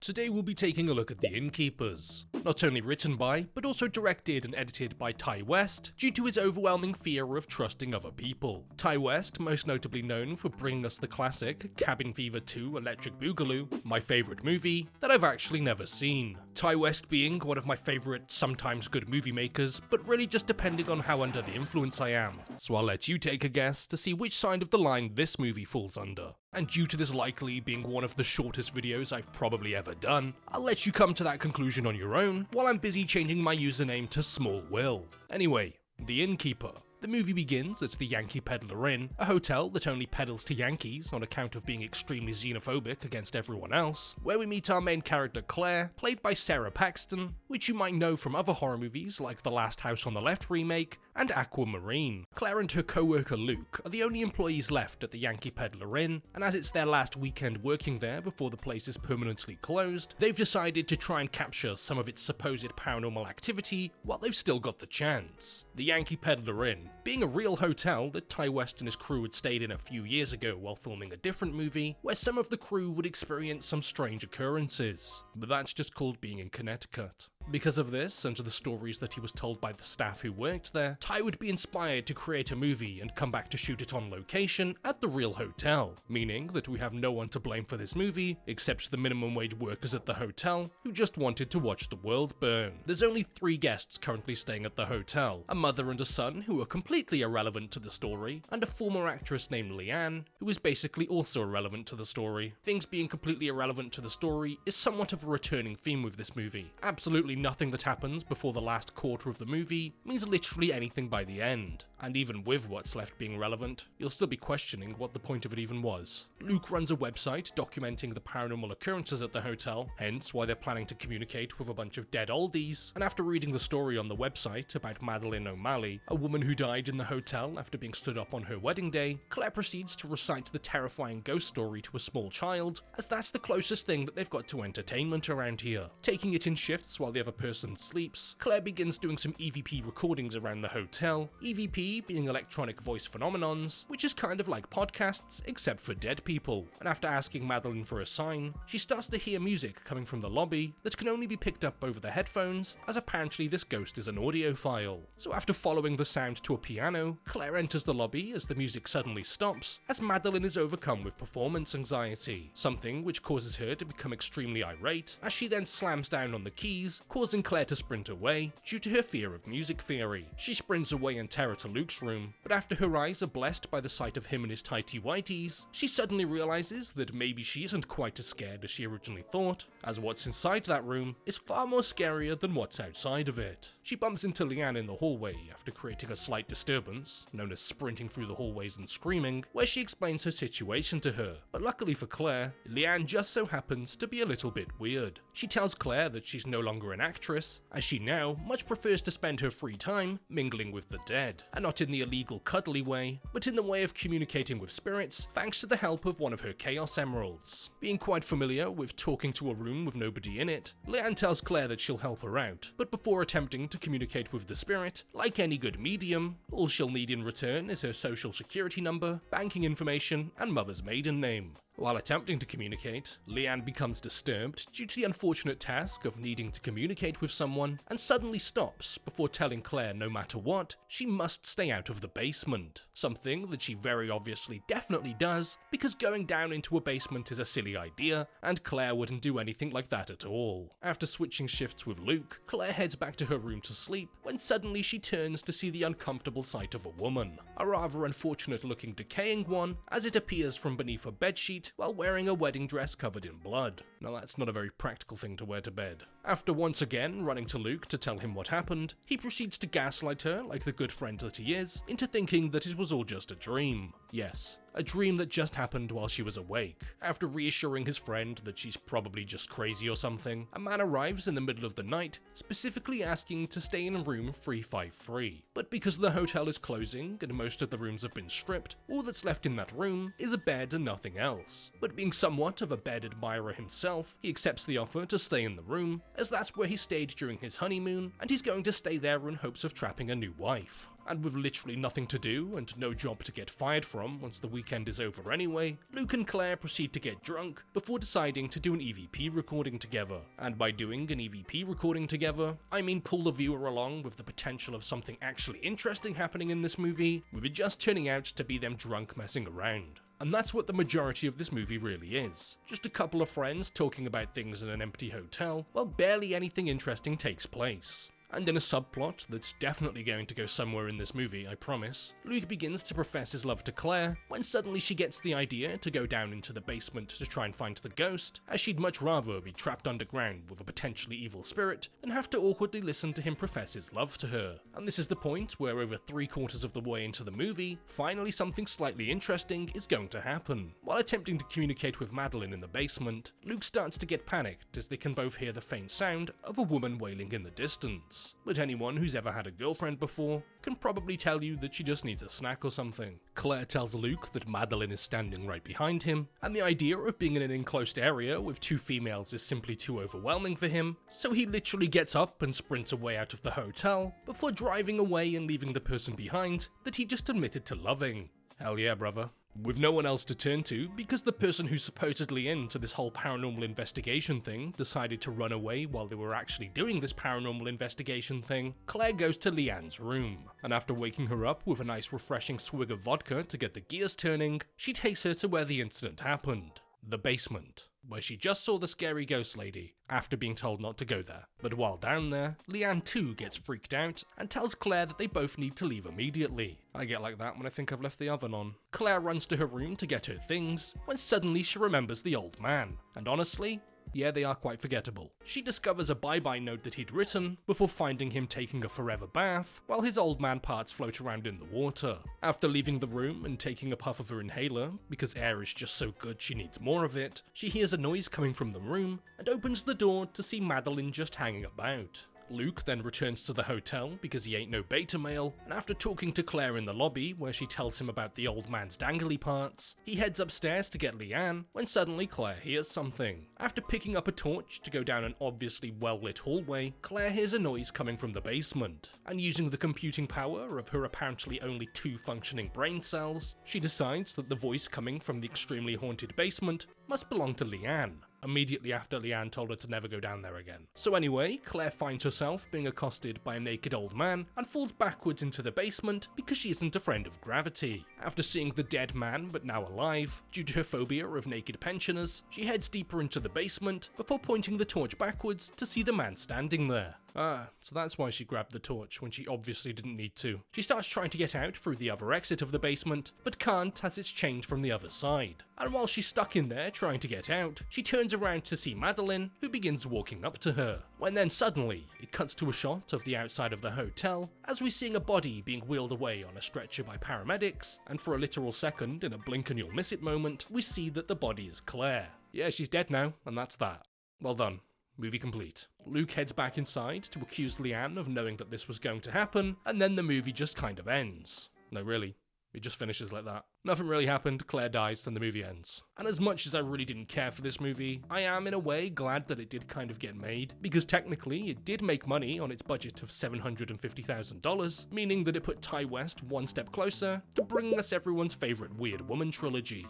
Today we'll be taking a look at The Innkeepers. Not only written by, but also directed and edited by Ty West, due to his overwhelming fear of trusting other people. Ty West, most notably known for bringing us the classic Cabin Fever 2 Electric Boogaloo, my favourite movie that I've actually never seen. Ty West being one of my favourite, sometimes good movie makers, but really just depending on how under the influence I am. So I'll let you take a guess to see which side of the line this movie falls under. And due to this likely being one of the shortest videos I've probably ever done, I'll let you come to that conclusion on your own while I'm busy changing my username to Small Will. Anyway, The Innkeeper. The movie begins at the Yankee Peddler Inn, a hotel that only peddles to Yankees on account of being extremely xenophobic against everyone else, where we meet our main character Claire, played by Sarah Paxton, which you might know from other horror movies like The Last House on the Left remake and Aquamarine. Claire and her co-worker Luke are the only employees left at the Yankee Peddler Inn, and as it's their last weekend working there before the place is permanently closed, they've decided to try and capture some of its supposed paranormal activity while they've still got the chance. The Yankee Peddler Inn, being a real hotel that Ty West and his crew had stayed in a few years ago while filming a different movie, where some of the crew would experience some strange occurrences. But that's just called being in Connecticut. Because of this, and to the stories that he was told by the staff who worked there, Ty would be inspired to create a movie and come back to shoot it on location at the real hotel, meaning that we have no one to blame for this movie except the minimum wage workers at the hotel who just wanted to watch the world burn. There's only 3 guests currently staying at the hotel, a mother and a son who are completely irrelevant to the story, and a former actress named Leanne, who is basically also irrelevant to the story. Things being completely irrelevant to the story is somewhat of a returning theme with this movie. Absolutely nothing that happens before the last quarter of the movie means literally anything by the end, and even with what's left being relevant, you'll still be questioning what the point of it even was. Luke runs a website documenting the paranormal occurrences at the hotel, hence why they're planning to communicate with a bunch of dead oldies, and after reading the story on the website about Madeline O'Malley, a woman who died in the hotel after being stood up on her wedding day, Claire proceeds to recite the terrifying ghost story to a small child, as that's the closest thing that they've got to entertainment around here. Taking it in shifts while the other person sleeps, Claire begins doing some EVP recordings around the hotel, EVP being electronic voice phenomenons, which is kind of like podcasts except for dead people, and after asking Madeline for a sign, she starts to hear music coming from the lobby that can only be picked up over the headphones, as apparently this ghost is an audiophile. So after following the sound to a piano, Claire enters the lobby as the music suddenly stops, as Madeline is overcome with performance anxiety, something which causes her to become extremely irate, as she then slams down on the keys, causing Claire to sprint away due to her fear of music theory. She sprints away in terror to Luke's room, but after her eyes are blessed by the sight of him in his tighty whities, she suddenly realizes that maybe she isn't quite as scared as she originally thought, as what's inside that room is far more scarier than what's outside of it. She bumps into Leanne in the hallway after creating a slight disturbance, known as sprinting through the hallways and screaming, where she explains her situation to her. But luckily for Claire, Leanne just so happens to be a little bit weird. She tells Claire that she's no longer an actress, as she now much prefers to spend her free time mingling with the dead, and not in the illegal cuddly way, but in the way of communicating with spirits thanks to the help of one of her Chaos Emeralds. Being quite familiar with talking to a room with nobody in it, Leanne tells Claire that she'll help her out, but before attempting to communicate with the spirit, like any good medium, all she'll need in return is her social security number, banking information, and mother's maiden name. While attempting to communicate, Leanne becomes disturbed due to the unfortunate task of needing to communicate with someone, and suddenly stops before telling Claire no matter what, she must stay out of the basement. Something that she very obviously definitely does, because going down into a basement is a silly idea, and Claire wouldn't do anything like that at all. After switching shifts with Luke, Claire heads back to her room to sleep, when suddenly she turns to see the uncomfortable sight of a woman. A rather unfortunate looking decaying one, as it appears from beneath a bedsheet while wearing a wedding dress covered in blood. Now that's not a very practical thing to wear to bed. After once again running to Luke to tell him what happened, he proceeds to gaslight her, like the good friend that he is, into thinking that it was all just a dream. Yes, a dream that just happened while she was awake. After reassuring his friend that she's probably just crazy or something, a man arrives in the middle of the night, specifically asking to stay in room 353. But because the hotel is closing and most of the rooms have been stripped, all that's left in that room is a bed and nothing else. But being somewhat of a bed admirer himself, he accepts the offer to stay in the room, as that's where he stayed during his honeymoon, and he's going to stay there in hopes of trapping a new wife. and with literally nothing to do and no job to get fired from once the weekend is over anyway, Luke and Claire proceed to get drunk before deciding to do an EVP recording together. And by doing an EVP recording together, I mean pull the viewer along with the potential of something actually interesting happening in this movie, with it just turning out to be them drunk messing around. And that's what the majority of this movie really is. Just a couple of friends talking about things in an empty hotel, while barely anything interesting takes place. And in a subplot that's definitely going to go somewhere in this movie, I promise, Luke begins to profess his love to Claire when suddenly she gets the idea to go down into the basement to try and find the ghost, as she'd much rather be trapped underground with a potentially evil spirit than have to awkwardly listen to him profess his love to her. And this is the point where over 3/4 of the way into the movie, finally something slightly interesting is going to happen. While attempting to communicate with Madeline in the basement, Luke starts to get panicked as they can both hear the faint sound of a woman wailing in the distance. But anyone who's ever had a girlfriend before can probably tell you that she just needs a snack or something. Claire tells Luke that Madeline is standing right behind him, and the idea of being in an enclosed area with 2 females is simply too overwhelming for him, so he literally gets up and sprints away out of the hotel before driving away and leaving the person behind that he just admitted to loving. Hell yeah, brother. With no one else to turn to, because the person who's supposedly into this whole paranormal investigation thing decided to run away while they were actually doing this paranormal investigation thing, Claire goes to Leanne's room, and after waking her up with a nice refreshing swig of vodka to get the gears turning, she takes her to where the incident happened, the basement, where she just saw the scary ghost lady, after being told not to go there. But while down there, Leanne too gets freaked out and tells Claire that they both need to leave immediately. I get like that when I think I've left the oven on. Claire runs to her room to get her things, when suddenly she remembers the old man, and honestly, yeah, they are quite forgettable. She discovers a bye-bye note that he'd written before finding him taking a forever bath while his old man parts float around in the water. After leaving the room and taking a puff of her inhaler, because air is just so good she needs more of it, she hears a noise coming from the room and opens the door to see Madeline just hanging about. Luke then returns to the hotel because he ain't no beta male, and after talking to Claire in the lobby where she tells him about the old man's dangly parts, he heads upstairs to get Leanne when suddenly Claire hears something. After picking up a torch to go down an obviously well-lit hallway, Claire hears a noise coming from the basement, and using the computing power of her apparently only 2 functioning brain cells, she decides that the voice coming from the extremely haunted basement must belong to Leanne, immediately after Leanne told her to never go down there again. So anyway, Claire finds herself being accosted by a naked old man and falls backwards into the basement because she isn't a friend of gravity. After seeing the dead man but now alive, due to her phobia of naked pensioners, she heads deeper into the basement before pointing the torch backwards to see the man standing there. So that's why she grabbed the torch when she obviously didn't need to. She starts trying to get out through the other exit of the basement, but can't as it's chained from the other side. And while she's stuck in there trying to get out, she turns around to see Madeline, who begins walking up to her. When then suddenly, it cuts to a shot of the outside of the hotel, as we're seeing a body being wheeled away on a stretcher by paramedics, and for a literal second, in a blink and you'll miss it moment, we see that the body is Claire. Yeah, she's dead now, and that's that. Well done. Movie complete. Luke heads back inside to accuse Leanne of knowing that this was going to happen, and then the movie just kind of ends. No, really. It just finishes like that. Nothing really happened, Claire dies, and the movie ends. And as much as I really didn't care for this movie, I am in a way glad that it did kind of get made, because technically it did make money on its budget of $750,000, meaning that it put Ty West one step closer to bringing us everyone's favourite Weird Woman trilogy.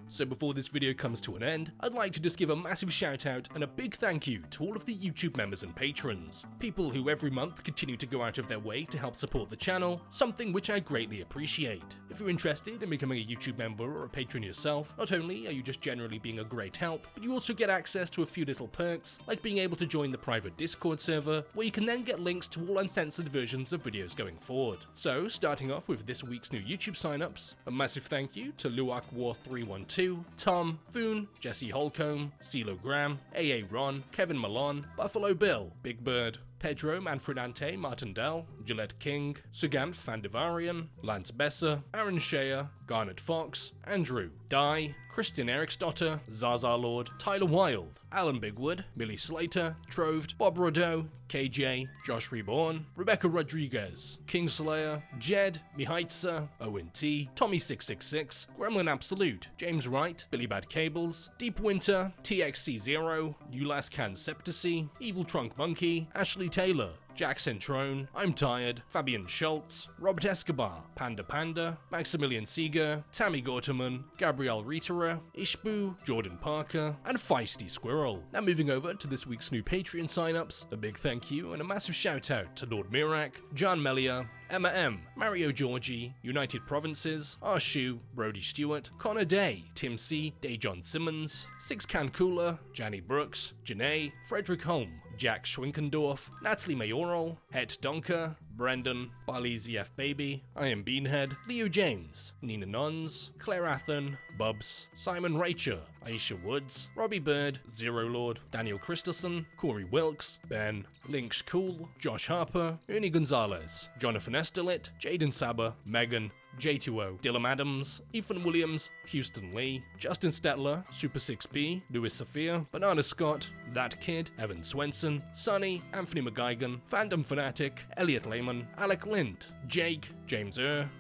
So before this video comes to an end, I'd like to just give a massive shout out and a big thank you to all of the YouTube members and patrons. People who every month continue to go out of their way to help support the channel, something which I greatly appreciate. If you're interested in becoming a YouTube member or a patron yourself, not only are you just generally being a great help, but you also get access to a few little perks, like being able to join the private Discord server, where you can then get links to all uncensored versions of videos going forward. So, starting off with this week's new YouTube signups, a massive thank you to Luak War 312, Tom, Foon, Jesse Holcomb, CeeLo Graham, AA Ron, Kevin Malone, Buffalo Bill, Big Bird, Pedro Manfredante Martindale, Gillette King, Sugant Fandivarian, Lance Besser, Aaron Shea, Garnet Fox, Andrew, Di, Christian Eriksdotter, Zaza Lord, Tyler Wilde, Alan Bigwood, Millie Slater, Troved, Bob Rodeau, KJ, Josh Reborn, Rebecca Rodriguez, Kingslayer, Jed, Mihaitsa, Owen T, Tommy666, Gremlin Absolute, James Wright, Billy Bad Cables, Deep Winter, TXC0, Ulas Can Septicy, Evil Trunk Monkey, Ashley Taylor, Jack Centrone, I'm Tired, Fabian Schultz, Robert Escobar, Panda Panda, Maximilian Seeger, Tammy Gorterman, Gabrielle Rieterer, Ishbu, Jordan Parker, and Feisty Squirrel. Now moving over to this week's new Patreon signups, a big thank you and a massive shout out to Lord Mirak, John Melia, Emma M, Mario Georgie, United Provinces, Arshu, Brody Stewart, Connor Day, Tim C, Dejon Simmons, Six Can Cooler, Janny Brooks, Janae, Frederick Holm, Jack Schwinkendorf, Natalie Mayoral, Het Donker, Brendan, Barley F Baby, I Am Beanhead, Leo James, Nina Nuns, Claire Athen, Bubs, Simon Raicher, Aisha Woods, Robbie Bird, Zero Lord, Daniel Christensen, Corey Wilkes, Ben, Lynx Cool, Josh Harper, Ernie Gonzalez, Jonathan Estelit, Jaden Saber, Megan, J2O, Dylan Adams, Ethan Williams, Houston Lee, Justin Stetler, Super 6B, Louis Sophia, Banana Scott, That Kid, Evan Swenson, Sonny, Anthony McGuigan, Fandom Fanatic, Elliot Lehman, Alec Lind, Jake, James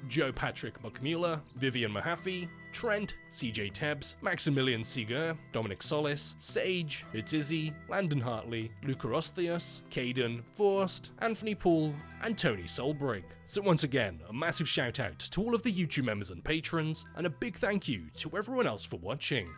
Joe Patrick McMuller, Vivian Mahaffey, Trent, CJ Tebbs, Maximilian Seeger, Dominic Solis, Sage, It's Izzy, Landon Hartley, Luca Osthius, Caden, Forst, Anthony Poole, and Tony Solbrig. So once again, a massive shout out to all of the YouTube members and patrons, and a big thank you to everyone else for watching.